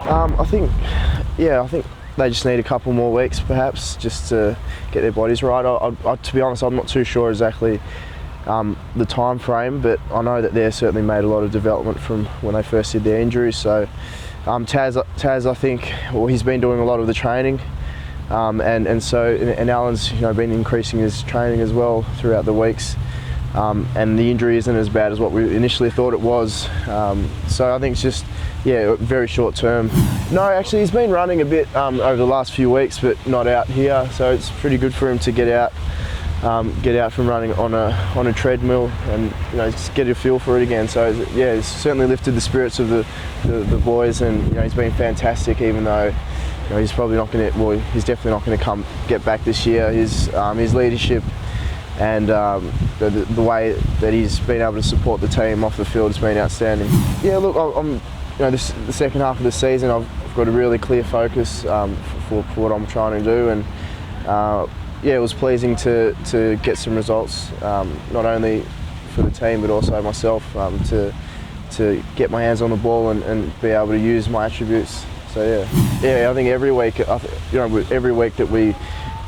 I think they just need a couple more weeks, perhaps, just to get their bodies right. To be honest, I'm not too sure exactly the time frame, but I know that they've certainly made a lot of development from when they first did their injuries. So Taz, I think, well, he's been doing a lot of the training, and Alan's been increasing his training as well throughout the weeks. And the injury isn't as bad as what we initially thought it was. So I think it's just, very short term. No, actually he's been running a bit over the last few weeks, but not out here. So it's pretty good for him to get out from running on a treadmill and just get a feel for it again. So it's certainly lifted the spirits of the boys, and he's been fantastic. Even though he's probably not going to, well, he's definitely not going to get back this year. His leadership and the way that he's been able to support the team off the field has been outstanding. Yeah, look, the second half of the season, I've got a really clear focus for what I'm trying to do, and it was pleasing to get some results, not only for the team but also myself, to get my hands on the ball and be able to use my attributes. So I think every week, every week that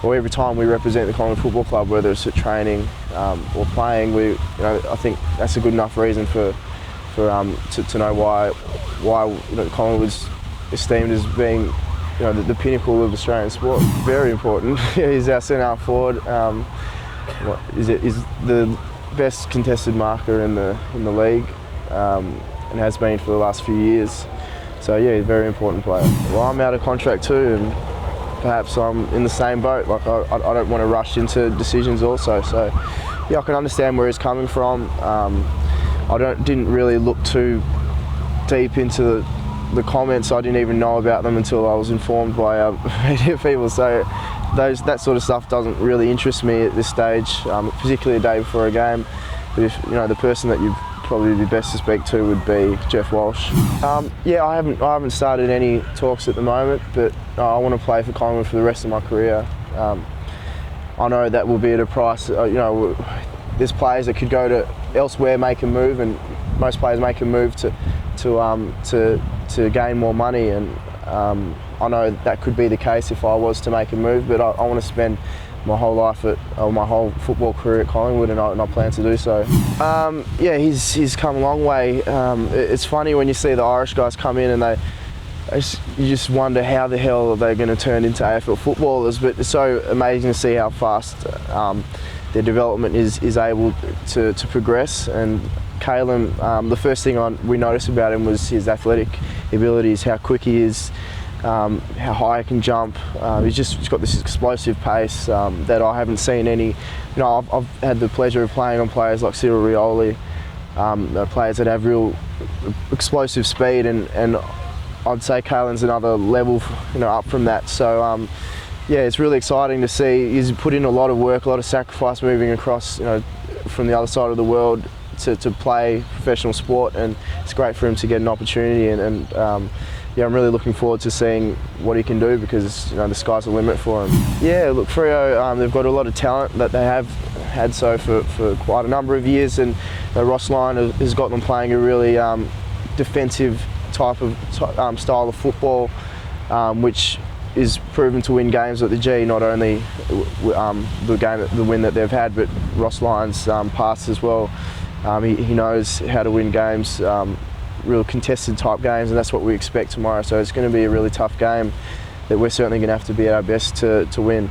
every time we represent the Collingwood Football Club, whether it's at training or playing, I think that's a good enough reason to know why Collingwood's esteemed as being the pinnacle of Australian sport. Very important. He's our centre forward. Is the best contested marker in the league, and has been for the last few years. So he's a very important player. Well, I'm out of contract too, and perhaps I'm in the same boat. Like I don't want to rush into decisions also. So I can understand where he's coming from. I didn't really look too deep into the comments. I didn't even know about them until I was informed by media people. So that sort of stuff doesn't really interest me at this stage, particularly a day before a game. But if the person that you'd probably be best to speak to would be Jeff Walsh. I haven't started any talks at the moment, but I want to play for Collingwood for the rest of my career. I know that will be at a price. There's players that could go to elsewhere, make a move, and most players make a move to gain more money, and I know that could be the case if I was to make a move, but I want to spend my whole life my whole football career at Collingwood, and I plan to do so. He's come a long way. It's funny when you see the Irish guys come in and you just wonder how the hell are they going to turn into AFL footballers, but it's so amazing to see how fast their development is able to progress. And Caleb, the first thing we noticed about him was his athletic abilities, how quick he is, how high he can jump. He's got this explosive pace that I haven't seen any. I've had the pleasure of playing on players like Cyril Rioli, players that have real explosive speed, and I'd say Caelan's another level, up from that. So it's really exciting to see. He's put in a lot of work, a lot of sacrifice, moving across, from the other side of the world to play professional sport, and it's great for him to get an opportunity. And I'm really looking forward to seeing what he can do, because the sky's the limit for him. Yeah, look, Freo, they've got a lot of talent that they have had so for quite a number of years, and Ross Lyon has got them playing a really defensive type of style of football, which is proven to win games at the G. Not only the win that they've had, but Ross Lyon's past as well. He knows how to win games, real contested type games, and that's what we expect tomorrow. So it's going to be a really tough game that we're certainly going to have to be at our best to win.